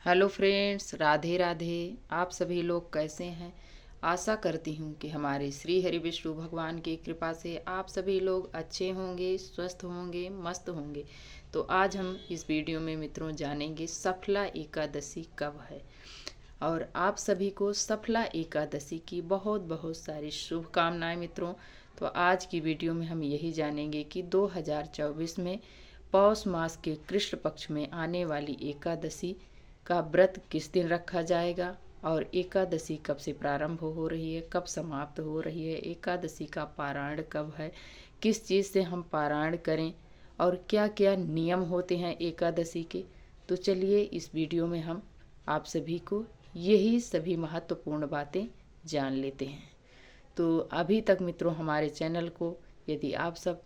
Hello friends, Radhe Radhe. आप सभी लोग कैसे हैं? आशा करती हूँ कि हमारे श्री हरि विष्णु भगवान की कृपा से आप सभी लोग अच्छे होंगे, स्वस्थ होंगे, मस्त होंगे। तो आज हम इस वीडियो में मित्रों जानेंगे सफला एकादशी कब है। और आप सभी को सफला एकादशी की बहुत बहुत सारी शुभकामनाएं मित्रों। तो आज की वीडियो में हम यही जानेंगे कि 2024 में पौष मास के कृष्ण पक्ष में आने वाली एकादशी का व्रत किस दिन रखा जाएगा और एकादशी कब से प्रारंभ हो रही है, कब समाप्त हो रही है, एकादशी का पारायण कब है, किस चीज़ से हम पारायण करें और क्या क्या नियम होते हैं एकादशी के। तो चलिए इस वीडियो में हम आप सभी को यही सभी महत्वपूर्ण बातें जान लेते हैं। तो अभी तक मित्रों हमारे चैनल को यदि आप सब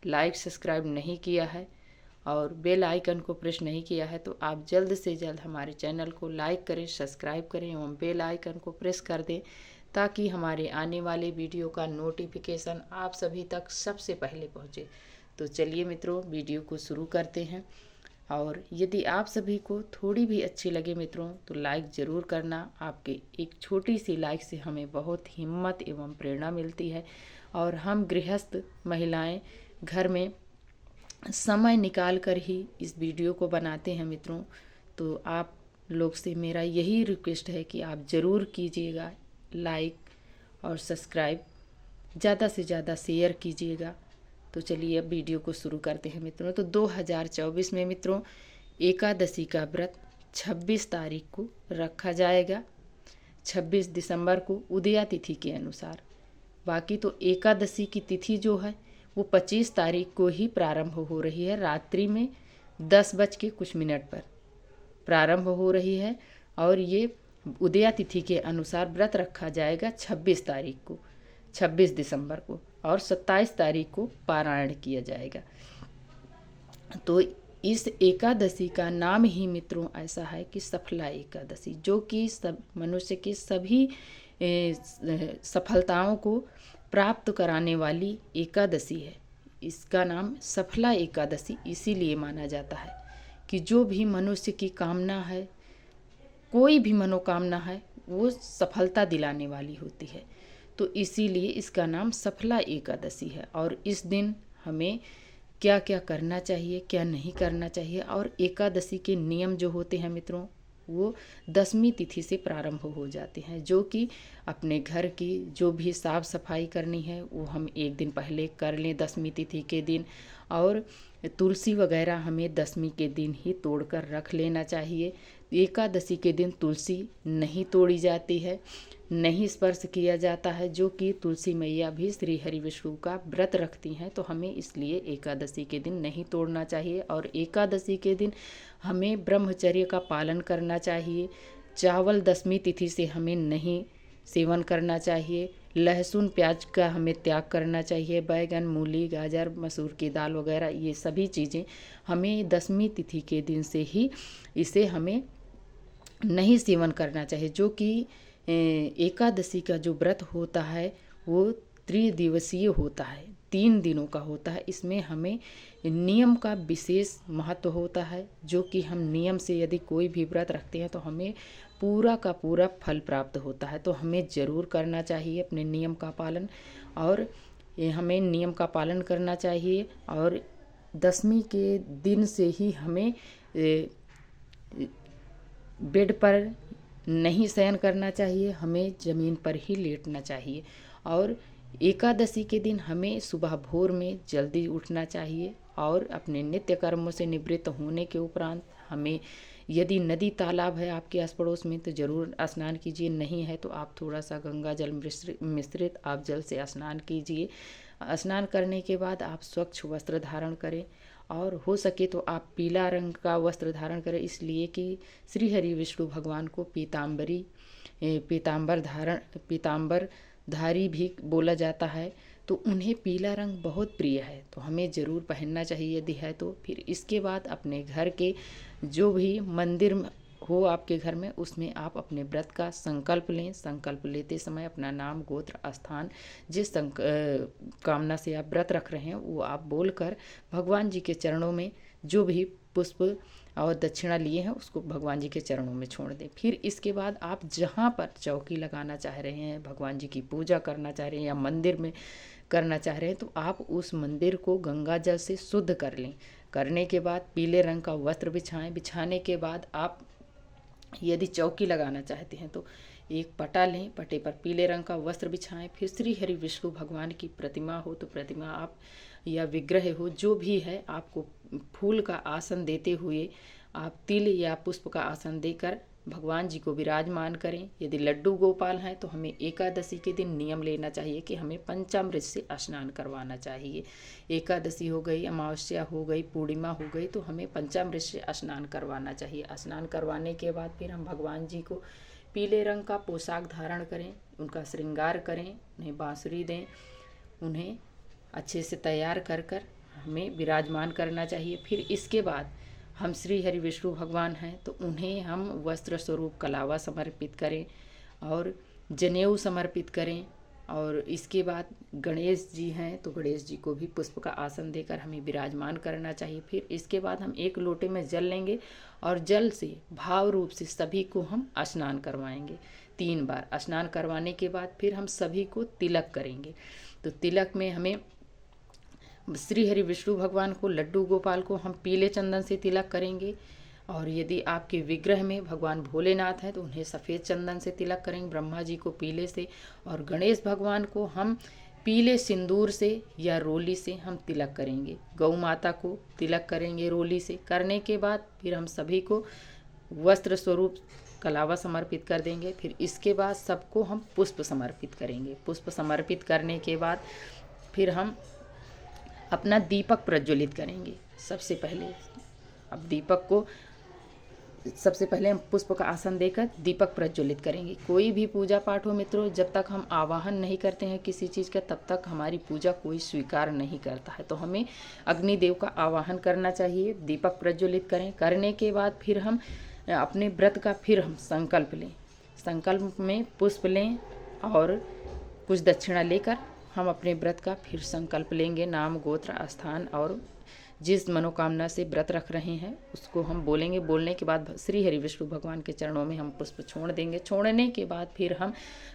लाइक सब्सक्राइब नहीं किया है और बेल आइकन को प्रेस नहीं किया है तो आप जल्द से जल्द हमारे चैनल को लाइक करें, सब्सक्राइब करें एवं बेल आइकन को प्रेस कर दें ताकि हमारे आने वाले वीडियो का नोटिफिकेशन आप सभी तक सबसे पहले पहुंचे। तो चलिए मित्रों वीडियो को शुरू करते हैं। और यदि आप सभी को थोड़ी भी अच्छी लगे मित्रों तो लाइक ज़रूर करना। आपके एक छोटी सी लाइक से हमें बहुत हिम्मत एवं प्रेरणा मिलती है और हम गृहस्थ महिलाएं घर में समय निकाल कर ही इस वीडियो को बनाते हैं मित्रों। तो आप लोग से मेरा यही रिक्वेस्ट है कि आप ज़रूर कीजिएगा लाइक और सब्सक्राइब, ज़्यादा से ज़्यादा शेयर कीजिएगा। तो चलिए अब वीडियो को शुरू करते हैं मित्रों। तो 2024 में मित्रों एकादशी का व्रत 26 तारीख को रखा जाएगा, 26 दिसंबर को उदया तिथि के अनुसार। बाकी तो एकादशी की तिथि जो है वो 25 तारीख को ही प्रारंभ हो रही है। रात्रि में 10:00 पर प्रारंभ हो रही है और ये उदया तिथि के अनुसार व्रत रखा जाएगा 26 तारीख को, 26 दिसंबर को, और 27 तारीख को पारायण किया जाएगा। तो इस एकादशी का नाम ही मित्रों ऐसा है कि सफला एकादशी, जो कि सब मनुष्य के सभी सफलताओं को प्राप्त कराने वाली एकादशी है। इसका नाम सफला एकादशी इसीलिए माना जाता है कि जो भी मनुष्य की कामना है, कोई भी मनोकामना है, वो सफलता दिलाने वाली होती है। तो इसीलिए इसका नाम सफला एकादशी है। और इस दिन हमें क्या क्या करना चाहिए, क्या नहीं करना चाहिए, और एकादशी के नियम जो होते हैं मित्रों वो 10वीं तिथि से प्रारंभ हो जाते हैं। जो कि अपने घर की जो भी साफ़ सफाई करनी है वो हम एक दिन पहले कर लें 10वीं तिथि के दिन। और तुलसी वगैरह हमें 10वीं के दिन ही तोड़कर रख लेना चाहिए। एकादशी के दिन तुलसी नहीं तोड़ी जाती है, नहीं स्पर्श किया जाता है। जो कि तुलसी मैया भी श्री हरि विष्णु का व्रत रखती हैं, तो हमें इसलिए एकादशी के दिन नहीं तोड़ना चाहिए। और एकादशी के दिन हमें ब्रह्मचर्य का पालन करना चाहिए। चावल 10वीं तिथि से हमें नहीं सेवन करना चाहिए। लहसुन प्याज का हमें त्याग करना चाहिए। बैगन, मूली, गाजर, मसूर की दाल वगैरह ये सभी चीज़ें हमें 10वीं तिथि के दिन से ही इसे हमें नहीं सेवन करना चाहिए। जो कि एकादशी का जो व्रत होता है वो त्रिदिवसीय होता है, 3 दिनों का होता है। इसमें हमें नियम का विशेष महत्व होता है। जो कि हम नियम से यदि कोई भी व्रत रखते हैं तो हमें पूरा का पूरा फल प्राप्त होता है। तो हमें ज़रूर करना चाहिए अपने नियम का पालन, और हमें नियम का पालन करना चाहिए। और 10वीं के दिन से ही हमें बेड पर नहीं शयन करना चाहिए, हमें ज़मीन पर ही लेटना चाहिए। और एकादशी के दिन हमें सुबह भोर में जल्दी उठना चाहिए और अपने नित्य कर्मों से निवृत्त होने के उपरांत हमें, यदि नदी तालाब है आपके आस पड़ोस में तो ज़रूर स्नान कीजिए। नहीं है तो आप थोड़ा सा गंगा जल मिश्रित आप जल से स्नान कीजिए। स्नान करने के बाद आप स्वच्छ वस्त्र धारण करें और हो सके तो आप पीला रंग का वस्त्र धारण करें, इसलिए कि श्री हरि विष्णु भगवान को पीताम्बर धारी भी बोला जाता है। तो उन्हें पीला रंग बहुत प्रिय है, तो हमें ज़रूर पहनना चाहिए यदि है तो। फिर इसके बाद अपने घर के जो भी मंदिर हो आपके घर में उसमें आप अपने व्रत का संकल्प लें। संकल्प लेते समय अपना नाम, गोत्र, स्थान, जिस कामना से आप व्रत रख रहे हैं वो आप बोलकर भगवान जी के चरणों में जो भी पुष्प और दक्षिणा लिए हैं उसको भगवान जी के चरणों में छोड़ दें। फिर इसके बाद आप जहाँ पर चौकी लगाना चाह रहे हैं, भगवान जी की पूजा करना चाह रहे हैं या मंदिर में करना चाह रहे हैं, तो आप उस मंदिर को गंगा जल से शुद्ध कर लें। करने के बाद पीले रंग का वस्त्र बिछाएं। बिछाने के बाद आप यदि चौकी लगाना चाहते हैं तो एक पटा लें, पटे पर पीले रंग का वस्त्र बिछाएं। फिर श्री हरि विष्णु भगवान की प्रतिमा हो तो प्रतिमा आप या विग्रह हो जो भी है, आपको फूल का आसन देते हुए आप तिल या पुष्प का आसन देकर भगवान जी को विराजमान करें। यदि लड्डू गोपाल हैं तो हमें एकादशी के दिन नियम लेना चाहिए कि हमें पंचामृत से स्नान करवाना चाहिए। एकादशी हो गई, अमावस्या हो गई, पूर्णिमा हो गई तो हमें पंचामृत से स्नान करवाना चाहिए। स्नान करवाने के बाद फिर हम भगवान जी को पीले रंग का पोशाक धारण करें, उनका श्रृंगार करें, उन्हें बांसुरी दें, उन्हें अच्छे से तैयार कर कर हमें विराजमान करना चाहिए। फिर इसके बाद हम श्री हरि विष्णु भगवान हैं तो उन्हें हम वस्त्र स्वरूप कलावा समर्पित करें और जनेऊ समर्पित करें। और इसके बाद गणेश जी हैं तो गणेश जी को भी पुष्प का आसन देकर हमें विराजमान करना चाहिए। फिर इसके बाद हम एक लोटे में जल लेंगे और जल से भाव रूप से सभी को हम स्नान करवाएंगे। 3 बार स्नान करवाने के बाद फिर हम सभी को तिलक करेंगे। तो तिलक में हमें श्री हरि विष्णु भगवान को, लड्डू गोपाल को हम पीले चंदन से तिलक करेंगे। और यदि आपके विग्रह में भगवान भोलेनाथ हैं तो उन्हें सफ़ेद चंदन से तिलक करेंगे, ब्रह्मा जी को पीले से, और गणेश भगवान को हम पीले सिंदूर से या रोली से हम तिलक करेंगे। गौ माता को तिलक करेंगे रोली से। करने के बाद फिर हम सभी को वस्त्र स्वरूप कलावा समर्पित कर देंगे। फिर इसके बाद सबको हम पुष्प समर्पित करेंगे। पुष्प समर्पित करने के बाद फिर हम अपना दीपक प्रज्वलित करेंगे। सबसे पहले अब दीपक को सबसे पहले हम पुष्प का आसन देकर दीपक प्रज्वलित करेंगे। कोई भी पूजा पाठ हो मित्रों, जब तक हम आवाहन नहीं करते हैं किसी चीज़ का तब तक हमारी पूजा कोई स्वीकार नहीं करता है। तो हमें अग्निदेव का आवाहन करना चाहिए, दीपक प्रज्वलित करें। करने के बाद फिर हम अपने व्रत का फिर हम संकल्प लें। संकल्प में पुष्प लें और कुछ दक्षिणा लेकर हम अपने व्रत का फिर संकल्प लेंगे। नाम, गोत्र, स्थान और जिस मनोकामना से व्रत रख रहे हैं उसको हम बोलेंगे। बोलने के बाद श्री हरि विष्णु भगवान के चरणों में हम पुष्प छोड़ देंगे। छोड़ने के बाद फिर हम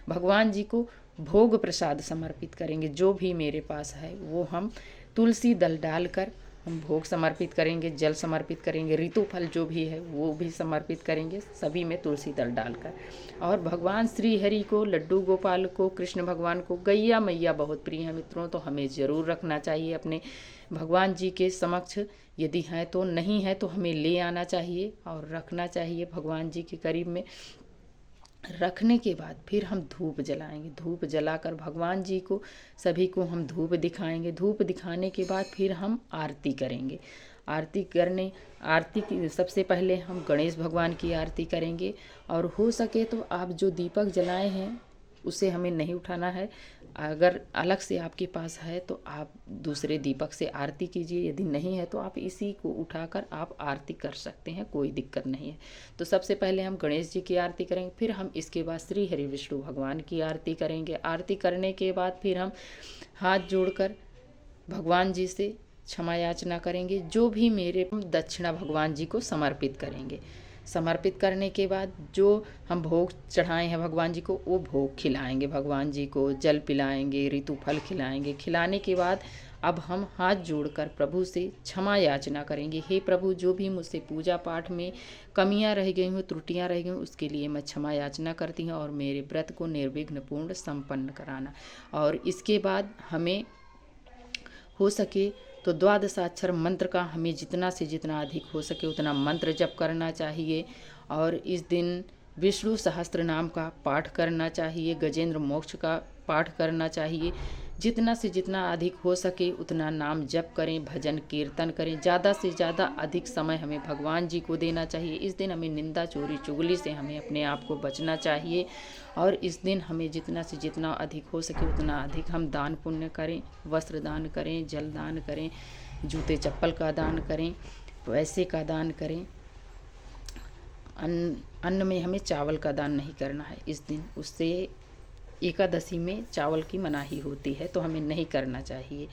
भगवान जी को भोग प्रसाद समर्पित करेंगे। जो भी मेरे पास है वो हम तुलसी दल डालकर हम भोग समर्पित करेंगे, जल समर्पित करेंगे, ऋतु फल जो भी है वो भी समर्पित करेंगे, सभी में तुलसी दल डालकर। और भगवान श्री हरि को, लड्डू गोपाल को, कृष्ण भगवान को गैया मैया बहुत प्रिय है मित्रों, तो हमें ज़रूर रखना चाहिए अपने भगवान जी के समक्ष। यदि है तो, नहीं है तो हमें ले आना चाहिए और रखना चाहिए भगवान जी के करीब में। रखने के बाद फिर हम धूप जलाएंगे। धूप जलाकर भगवान जी को, सभी को हम धूप दिखाएंगे। धूप दिखाने के बाद फिर हम आरती करेंगे। आरती की सबसे पहले हम गणेश भगवान की आरती करेंगे। और हो सके तो आप जो दीपक जलाए हैं उसे हमें नहीं उठाना है। अगर अलग से आपके पास है तो आप दूसरे दीपक से आरती कीजिए, यदि नहीं है तो आप इसी को उठाकर आप आरती कर सकते हैं, कोई दिक्कत नहीं है। तो सबसे पहले हम गणेश जी की आरती करेंगे, फिर हम इसके बाद श्री हरि विष्णु भगवान की आरती करेंगे। आरती करने के बाद फिर हम हाथ जोड़कर भगवान जी से क्षमा याचना करेंगे। जो भी मेरे दक्षिणा भगवान जी को समर्पित करेंगे। समर्पित करने के बाद जो हम भोग चढ़ाए हैं भगवान जी को वो भोग खिलाएंगे भगवान जी को, जल पिलाएंगे, ऋतु फल खिलाएंगे। खिलाने के बाद अब हम हाथ जोड़कर प्रभु से क्षमा याचना करेंगे। हे प्रभु, जो भी मुझसे पूजा पाठ में कमियां रह गई हों, त्रुटियां रह गई हों, उसके लिए मैं क्षमा याचना करती हूँ और मेरे व्रत को निर्विघ्न पूर्ण संपन्न कराना। और इसके बाद हमें हो सके तो द्वादशाक्षर मंत्र का हमें जितना से जितना अधिक हो सके उतना मंत्र जप करना चाहिए। और इस दिन विष्णु सहस्त्र नाम का पाठ करना चाहिए, गजेंद्र मोक्ष का पाठ करना चाहिए। जितना से जितना अधिक हो सके उतना नाम जप करें, भजन कीर्तन करें। ज़्यादा से ज़्यादा अधिक समय हमें भगवान जी को देना चाहिए। इस दिन हमें निंदा, चोरी, चुगली से हमें अपने आप को बचना चाहिए। और इस दिन हमें जितना से जितना अधिक हो सके उतना अधिक हम दान पुण्य करें, वस्त्र दान करें, जल दान करें, जूते चप्पल का दान करें, पैसे का दान करें। अन्न में हमें चावल का दान नहीं करना है इस दिन, उससे एकादशी में चावल की मनाही होती है तो हमें नहीं करना चाहिए।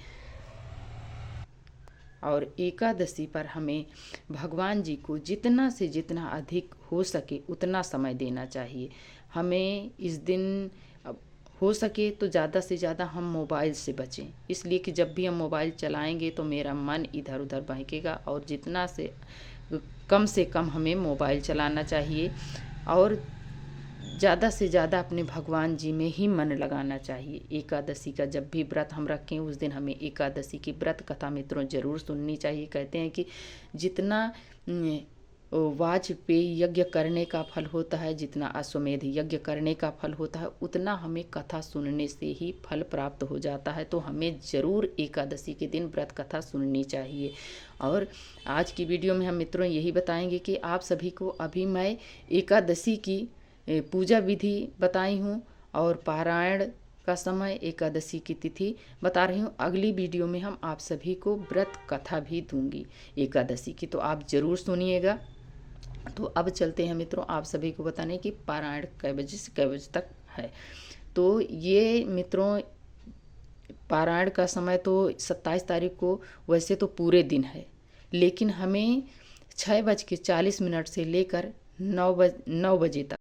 और एकादशी पर हमें भगवान जी को जितना से जितना अधिक हो सके उतना समय देना चाहिए। हमें इस दिन हो सके तो ज़्यादा से ज़्यादा हम मोबाइल से बचें, इसलिए कि जब भी हम मोबाइल चलाएंगे तो मेरा मन इधर उधर बहकेगा, और जितना से कम हमें मोबाइल चलाना चाहिए और ज़्यादा से ज़्यादा अपने भगवान जी में ही मन लगाना चाहिए। एकादशी का जब भी व्रत हम रखें उस दिन हमें एकादशी की व्रत कथा मित्रों ज़रूर सुननी चाहिए। कहते हैं कि जितना वाजपेयी यज्ञ करने का फल होता है, जितना अश्वमेध यज्ञ करने का फल होता है, उतना हमें कथा सुनने से ही फल प्राप्त हो जाता है। तो हमें ज़रूर एकादशी के दिन व्रत कथा सुननी चाहिए। और आज की वीडियो में हम मित्रों यही बताएंगे कि आप सभी को अभी मैं एकादशी की पूजा विधि बताई हूँ और पारायण का समय, एकादशी की तिथि बता रही हूँ। अगली वीडियो में हम आप सभी को व्रत कथा भी दूंगी एकादशी की, तो आप ज़रूर सुनिएगा। तो अब चलते हैं मित्रों आप सभी को बताने कि पारायण कै बजे से कै बजे तक है। तो ये मित्रों पारायण का समय तो 27 तारीख को वैसे तो पूरे दिन है, लेकिन हमें 6:40 से लेकर 9 बजे तक